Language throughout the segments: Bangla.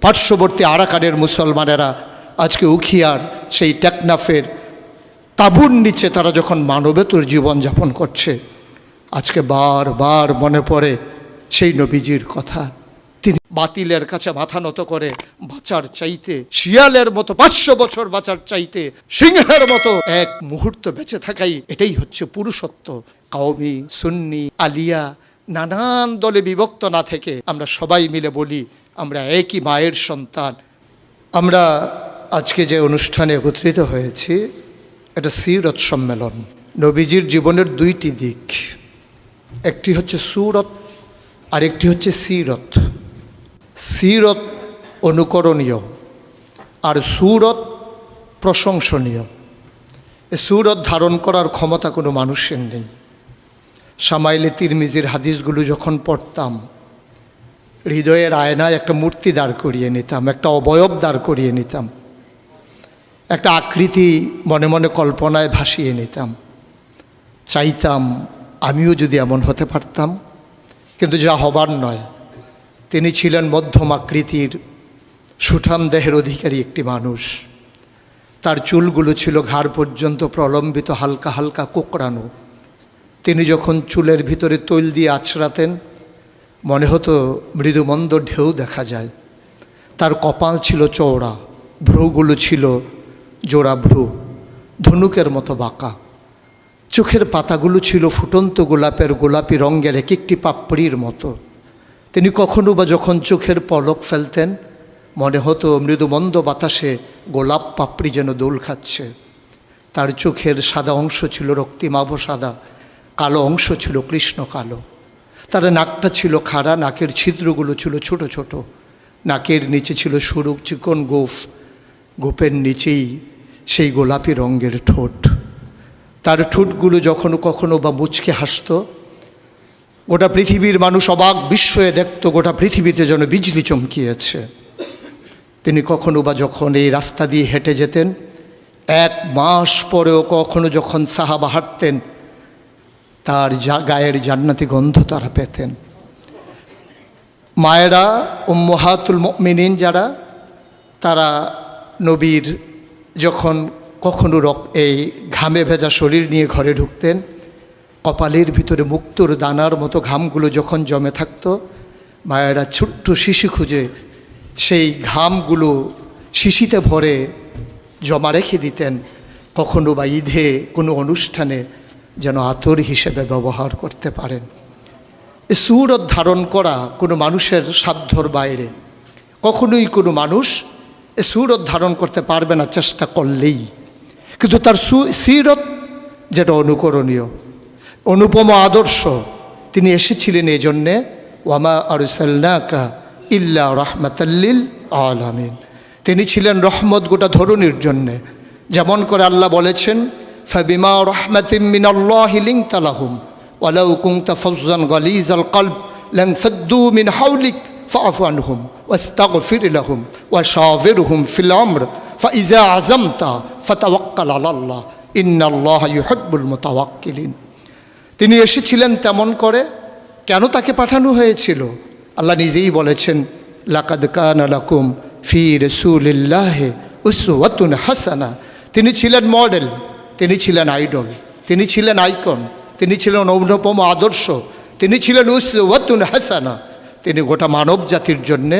পার্শ্ববর্তী আরাকানের মুসলমানেরা আজকে উখিয়ার সেই টেকনাফের তাঁবুর নিচে তারা যখন মানবেতর জীবনযাপন করছে, আজকে বারবার মনে পড়ে সেই নবীজির কথা। তিনি বাতিলের কাছে মাথা নত করে বাঁচার চাইতে, শিয়ালের মতো 500 বছর বাঁচার চাইতে সিংহের মতো এক মুহূর্ত বেঁচে থাকাই এটাই হচ্ছে পুরুষত্ব। কওমি, সুন্নি, আলিয়া নানান দলে বিভক্ত না থেকে আমরা সবাই মিলে বলি আমরা একই মায়ের সন্তান। আমরা আজকে যে অনুষ্ঠানে একত্রিত হয়েছি এটা সিরত সম্মেলন। নবীজির জীবনের দুইটি দিক, একটি হচ্ছে সুরত আর একটি হচ্ছে সিরত। সিরত অনুকরণীয় আর সুরত প্রশংসনীয়। এ সুরত ধারণ করার ক্ষমতা কোনো মানুষের নেই। শামাইলে তিরমিজির হাদিসগুলো যখন পড়তাম, হৃদয়ের আয়নায় একটা মূর্তি দাঁড় করিয়ে নিতাম, একটা অবয়ব দাঁড় করিয়ে নিতাম, একটা আকৃতি মনে মনে কল্পনায় ভাসিয়ে নিতাম। চাইতাম আমিও যদি এমন হতে পারতাম, কিন্তু যা হবার নয়। তিনি ছিলেন মধ্যম আকৃতির সুঠাম দেহের অধিকারী একটি মানুষ। তার চুলগুলো ছিল ঘাড় পর্যন্ত প্রলম্বিত, হালকা হালকা কোঁকড়ানো। তিনি যখন চুলের ভিতরে তৈল দিয়ে আছড়াতেন মনে হতো মৃদুমন্দ ঢেউ দেখা যায়। তার কপাল ছিল চওড়া, ভ্রুগুলো ছিল জোড়া ভ্রু, ধনুকের মতো বাঁকা। চোখের পাতাগুলো ছিল ফুটন্ত গোলাপের গোলাপি রঙের এক একটি পাপড়ির মতো। তিনি কখনো বা যখন চোখের পলক ফেলতেন মনে হতো মৃদুমন্দ বাতাসে গোলাপ পাপড়ি যেন দোল খাচ্ছে। তার চোখের সাদা অংশ ছিল রক্তিমাভ সাদা, কালো অংশ ছিল কৃষ্ণ কালো। তার নাকটা ছিল খাড়া, নাকের ছিদ্রগুলো ছিল ছোট ছোট। নাকের নিচে ছিল সরু চিকন গোঁফ, গোঁফের নিচেই সেই গোলাপি রঙের ঠোঁট। তার ঠোঁটগুলো যখন কখনো বা মুচকে হাসত, গোটা পৃথিবীর মানুষ অবাক বিস্ময়ে দেখত গোটা পৃথিবীতে যেন বিজলি চমকিয়েছে। তিনি কখনো বা যখন এই রাস্তা দিয়ে হেঁটে যেতেন, 1 মাস পরেও কখনো যখন সাহাবা হাঁটতেন তার গায়ের জান্নাতি গন্ধ তারা পেতেন। মায়েরা উম্মাহাতুল মুমিনিন যারা, তারা নবীর যখন কখনো এই ঘামে ভেজা শরীর নিয়ে ঘরে ঢুকতেন, কপালের ভিতরে মুক্তোর দানার মতো ঘামগুলো যখন জমে থাকতো, মায়েরা ছোট্ট শিশি খুঁজে সেই ঘামগুলো শিশিতে ভরে জমা রেখে দিতেন, কখনো বা ঈদে কোনো অনুষ্ঠানে যেন আতর হিসেবে ব্যবহার করতে পারেন। এ সুরত ধারণ করা কোনো মানুষের সাধ্যর বাইরে। কখনোই কোনো মানুষ এ সুরত ধারণ করতে পারবে না চেষ্টা করলেই। কিন্তু তার সিরত যেটা অনুকরণীয়, অনুপম আদর্শ। তিনি এসেছিলেন এই জন্যে, ওয়ামা আরসালনাকা ইল্লা রাহমাতাল লিল আলামিন। তিনি ছিলেন রহমত গোটা ধরনীর জন্যে। যেমন করে আল্লাহ বলেছেন, ফাবিমা রাহমাতিম মিনাল্লাহি লিনতা লাহুম ওয়ালাউ কুনতা ফাজ্জান গালিজাল কলব লানফাদ্দু মিন হাওলিক ফাআফু আনহুম ওয়াস্তাগফির লাহুম ওয়াশাওিরহুম ফিল আমর ফাইজা আযামতা ফাতাওয়াক্কাল আলাল্লাহ ইন্নাল্লাহা ইউহিব্বুল মুতাওয়াক্কিলিন। তিনি এসেছিলেন তেমন করে। কেন তাকে পাঠানো হয়েছিল? আল্লাহ নিজেই বলেছেন, লাকাদ কানা লাকুম ফি রাসূলিল্লাহি উসওয়াতুন হাসানা। তিনি ছিলেন মডেল, তিনি ছিলেন আইডল, তিনি ছিলেন আইকন, তিনি ছিলেন অনুপম আদর্শ, তিনি ছিলেন উসওয়াতুন হাসানা। তিনি গোটা মানব জাতির জন্যে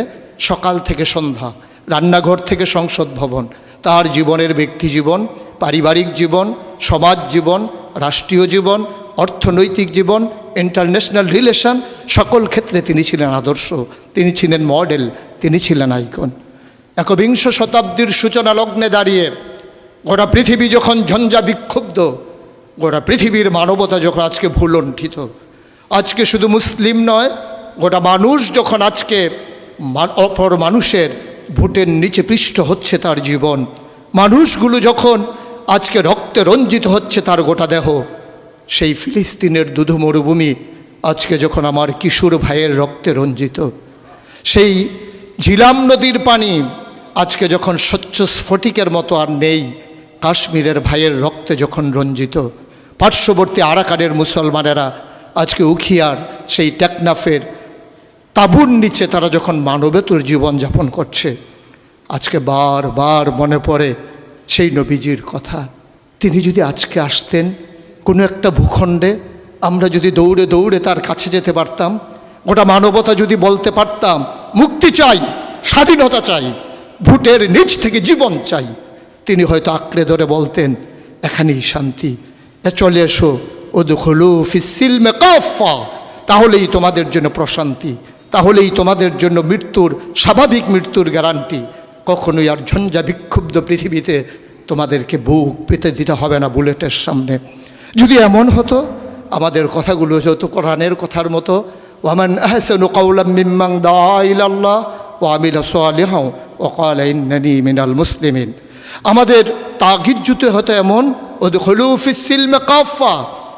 সকাল থেকে সন্ধ্যা, রান্নাঘর থেকে সংসদ ভবন, তার জীবনের ব্যক্তি জীবন, পারিবারিক জীবন, সমাজ জীবন, রাষ্ট্রীয় জীবন, অর্থনৈতিক জীবন, ইন্টারন্যাশনাল রিলেশন, সকল ক্ষেত্রে তিনি ছিলেন আদর্শ, তিনি ছিলেন মডেল, তিনি ছিলেন আইকন। 21 শতাব্দীর সূচনা লগ্নে দাঁড়িয়ে গোটা পৃথিবী যখন ঝঞ্ঝা বিক্ষুব্ধ, গোটা পৃথিবীর মানবতা যখন আজকে ভুলণ্ঠিত, আজকে শুধু মুসলিম নয়, গোটা মানুষ যখন আজকে অপর মানুষের ভোটের নিচে পৃষ্ঠ হচ্ছে তার জীবন, মানুষগুলো যখন আজকে রক্তে রঞ্জিত হচ্ছে তার গোটা দেহ, সেই ফিলিস্তিনের দুধু মরুভূমি আজকে যখন আমার কিশোর ভাইয়ের রক্তে রঞ্জিত, সেই ঝিলাম নদীর পানি আজকে যখন স্বচ্ছ স্ফটিকের মতো আর নেই, কাশ্মীরের ভাইয়ের রক্তে যখন রঞ্জিত, পার্শ্ববর্তী আরাকানের মুসলমানেরা আজকে উখিয়ার সেই টেকনাফের তাঁবুর নিচে তারা যখন মানবেতর জীবনযাপন করছে, আজকে বারবার মনে পড়ে সেই নবীজির কথা। তিনি যদি আজকে আসতেন কোনো একটা ভূখণ্ডে, আমরা যদি দৌড়ে দৌড়ে তার কাছে যেতে পারতাম, গোটা মানবতা যদি বলতে পারতাম মুক্তি চাই, স্বাধীনতা চাই, ভোটের নিচ থেকে জীবন চাই, তিনি হয়তো আঁকড়ে ধরে বলতেন এখানেই শান্তি, চলে এসো উদখুলু ফিস-সিলমি কাফা, তাহলেই তোমাদের জন্য প্রশান্তি, তাহলেই তোমাদের জন্য মৃত্যুর, স্বাভাবিক মৃত্যুর গ্যারান্টি। কখনোই আর ঝঞ্ঝা বিক্ষুব্ধ পৃথিবীতে তোমাদেরকে বুক পেতে দিতে হবে না বুলেটের সামনে। যদি এমন হতো, আমাদের কথাগুলো হতো কোরআনের কথার মতো, ওয়ামান আহসানু কাওলাম মিম্মান দাআ ইলাল্লাহ ওয়া আমিলা সালিহান ওয়া ক্বালা ইন্নানী মিনাল মুসলিমিন। আমাদের তাগিদ জুতে হতো এমন, উদখুলু ফিস-সিলমি কাফা,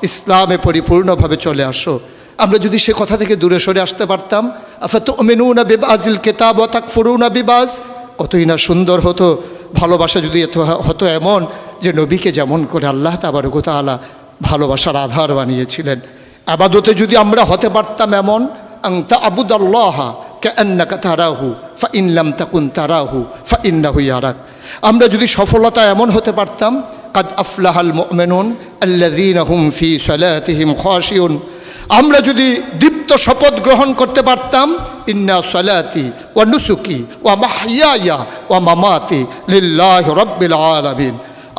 ইসলামে পরিপূর্ণভাবে চলে আসো। আমরা যদি সে কথা থেকে দূরে সরে আসতে পারতাম, আফাতুমিনুনা বিবাযিল কিতাব ওয়া তাকফুরুনা বিবায, কতই না সুন্দর হতো। ভালোবাসা যদি হতো এমন যে নবীকে যেমন করে আল্লাহ তাবারক ওয়া তাআলা ভালোবাসার আধার বানিয়েছিলেন, ইবাদতে যদি আমরা হতে পারতাম এমন, আন তা'বুদাল্লাহা কাআন্নাকা তারাহু ফাইন লাম তাকুন তারাহু ফাইন্নাহু ইয়ারাক। আমরা যদি সফলতা এমন হতে পারতাম, কাদ আফলাহাল মুমিনুন আল্লাযীনা হুম ফি সালাতিহিম খাশিউন। আমরা যদি দীপ্ত শপথ গ্রহণ করতে পারতাম, ইন্না সালাতি ওয়া নুসুকি ওয়া মাহইয়ায়া ওয়া মামাতি লিল্লাহি রাব্বিল আলামিন।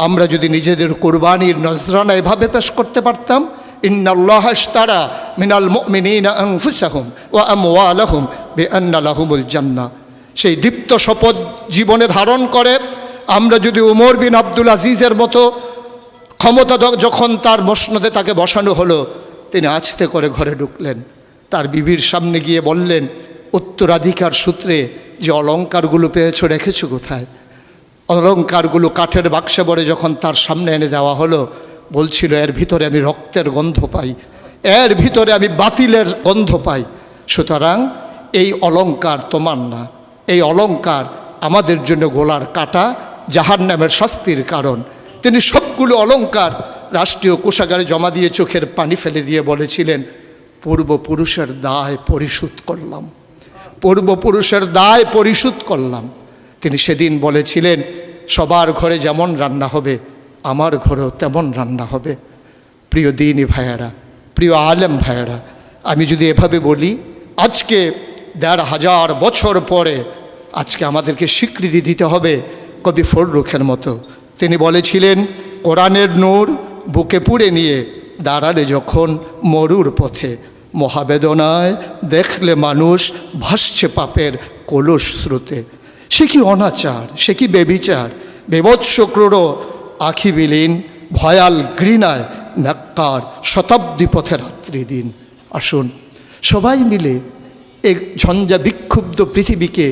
আমরা যদি নিজেদের কুরবানির নজরানা এভাবে পেশ করতে পারতাম, ইন্নাল্লাহা ইশতারা মিনাল মুমিনিনা আনফুসাহুম ওয়া আমওয়ালাহুম বিআন্না লাহুমুল জান্নাহ। সেই দীপ্ত শপথ জীবনে ধারণ করে আমরা যদি উমর বিন আব্দুল আজিজের মতো ক্ষমতা যখন তার মসনদে তাকে বসানো হলো, তিনি আস্তে করে ঘরে ঢুকলেন, তার বিবির সামনে গিয়ে বললেন, উত্তরাধিকার সূত্রে যে অলংকারগুলো পেয়েছো রেখেছো কোথায়? অলংকারগুলো কাঠের বাক্সে ভরে যখন তার সামনে এনে দেওয়া হলো, বলছিল এর ভিতরে আমি রক্তের গন্ধ পাই, এর ভিতরে আমি বাতিলের গন্ধ পাই। সুতরাং এই অলংকার তোমার না, এই অলংকার আমাদের জন্য গোলার কাটা, জাহান্নামের শাস্তির কারণ। তিনি সবগুলো অলংকার রাষ্ট্রীয় কোষাগারে জমা দিয়ে চোখের পানি ফেলে দিয়ে বলেছিলেন, পূর্বপুরুষের দায় পরিশোধ করলাম, পূর্বপুরুষের দায় পরিশোধ করলাম। তিনি সেদিন বলেছিলেন, সবার ঘরে যেমন রান্না হবে আমার ঘরেও তেমন রান্না হবে। প্রিয় দিনী ভাইয়েরা, প্রিয় আলেম ভাইয়েরা, আমি যদি এভাবে বলি, আজকে ১৫০০ বছর পরে আজকে আমাদেরকে স্বীকৃতি দিতে হবে কবি ফররুখের মতো। তিনি বলেছিলেন, কোরআনের নূর বুকে পুড়ে নিয়ে দাঁড়ালে যখন মরুর পথে, মহাবেদনায় দেখলে মানুষ ভাসছে পাপের কলস স্রোতে। সে কি অনাচার, সে কি বেবিচার, বিভৎস ক্রূর আখি বিলীন, ভয়াল ঘৃণায় নাক্কার শতাব্দী পথে রাত্রি দিন। আসুন সবাই মিলে এক ঝঞ্ঝা বিক্ষুব্ধ পৃথিবীকে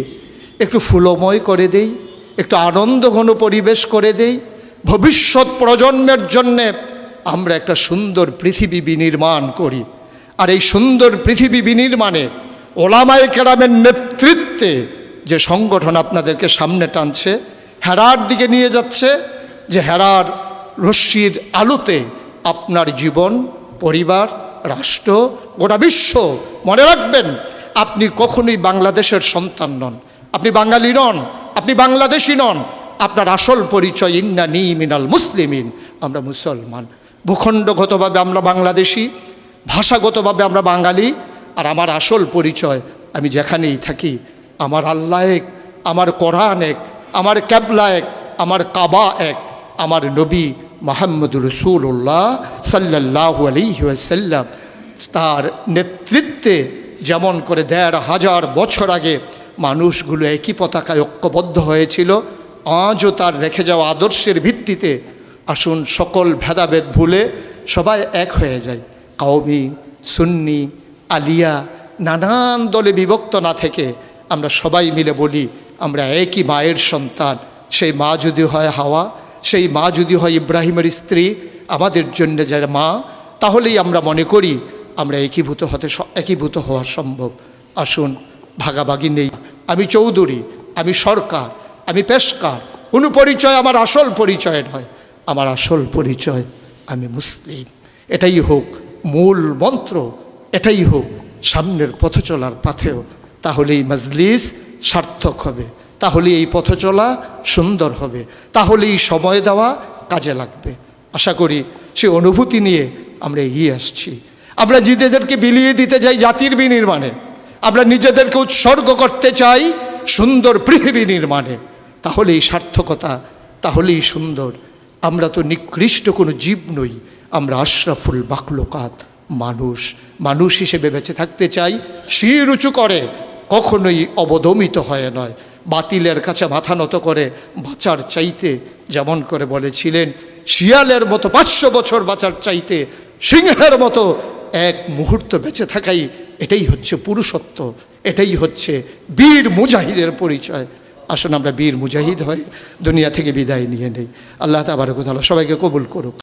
একটু ফুলময় করে দেই, একটু আনন্দঘন পরিবেশ করে দেই। ভবিষ্যৎ প্রজন্মের জন্যে আমরা একটা সুন্দর পৃথিবী বিনির্মাণ করি। আর এই সুন্দর পৃথিবী বিনির্মাণে ওলামায়ে কেরামের নেতৃত্বে যে সংগঠন আপনাদেরকে সামনে টানছে, হেরার দিকে নিয়ে যাচ্ছে, যে হেরার রশ্মির আলোতে আপনার জীবন, পরিবার, রাষ্ট্র, গোটা বিশ্ব, মনে রাখবেন আপনি কখনোই বাংলাদেশের সন্তান নন, আপনি বাঙালি নন, আপনি বাংলাদেশি নন। আপনার আসল পরিচয় ইন্নানী মিনাল মুসলিমিন, আমরা মুসলমান। ভূখণ্ডগতভাবে আমরা বাংলাদেশি, ভাষাগতভাবে আমরা বাঙালি, আর আমার আসল পরিচয় আমি যেখানেই থাকি আমার আল্লাহ এক, আমার কোরআন এক, আমার ক্যাবলা এক, আমার কাবা এক, আমার নবী মুহাম্মদুর রাসূলুল্লাহ সাল্লাল্লাহু আলাইহি ওয়াসাল্লাম তার নেতৃত্বে যেমন করে ১৫০০ বছর আগে মানুষগুলো একই পতাকায় ঐক্যবদ্ধ হয়েছিল, আজও তার রেখে যাওয়া আদর্শের ভিত্তিতে আসুন সকল ভেদাভেদ ভুলে সবাই এক হয়ে যায়। কওমি, সুন্নি, আলিয়া, নানান দলে বিভক্ত না থেকে আমরা সবাই মিলে বলি আমরা একই মায়ের সন্তান। সেই মা যদি হয় হাওয়া, সেই মা যদি হয় ইব্রাহিমের স্ত্রী, আমাদের জন্য যারা মা, তাহলেই আমরা মনে করি আমরা একীভূত হওয়া সম্ভব। আসুন ভাগাভাগি নেই, আমি চৌধুরী, আমি সরকার, আমি পেশকার, কোনো পরিচয় আমার আসল পরিচয় নয়। আমার আসল পরিচয় আমি মুসলিম। এটাই হোক মূল মন্ত্র, এটাই হোক সামনের পথ চলার পাথেয়। তাহলে এই মজলিস সার্থক হবে, তাহলে এই পথ চলা সুন্দর হবে, তাহলে এই সময় দেওয়া কাজে লাগবে। আশা করি সে অনুভূতি নিয়ে আমরা এগিয়ে আসছি। আমরা নিজেদেরকে বিলিয়ে দিতে চাই জাতির বিনির্মাণে, আমরা নিজেদেরকে উৎসর্গ করতে চাই সুন্দর পৃথিবী নির্মাণে। তাহলেই সার্থকতা, তাহলেই সুন্দর। আমরা তো নিকৃষ্ট কোনো জীব নই, আমরা আশরাফুল মাখলুকাত, মানুষ। মানুষ হিসেবে বেঁচে থাকতে চাই শির উঁচু করে, কখনোই অবদমিত হয়ে নয়, বাতিলের কাছে মাথা নত করে বাঁচার চাইতে, যেমন করে বলেছিলেন শিয়ালের মতো 500 বছর বাঁচার চাইতে সিংহের মতো এক মুহূর্ত বেঁচে থাকাই, এটাই হচ্ছে পুরুষত্ব, এটাই হচ্ছে বীর মুজাহিদের পরিচয়। আসুন আমরা বীর মুজাহিদ হয়ে দুনিয়া থেকে বিদায় নিয়ে নেই। আল্লাহ তাবারক ওয়া তাআলা সবাইকে কবুল করুক।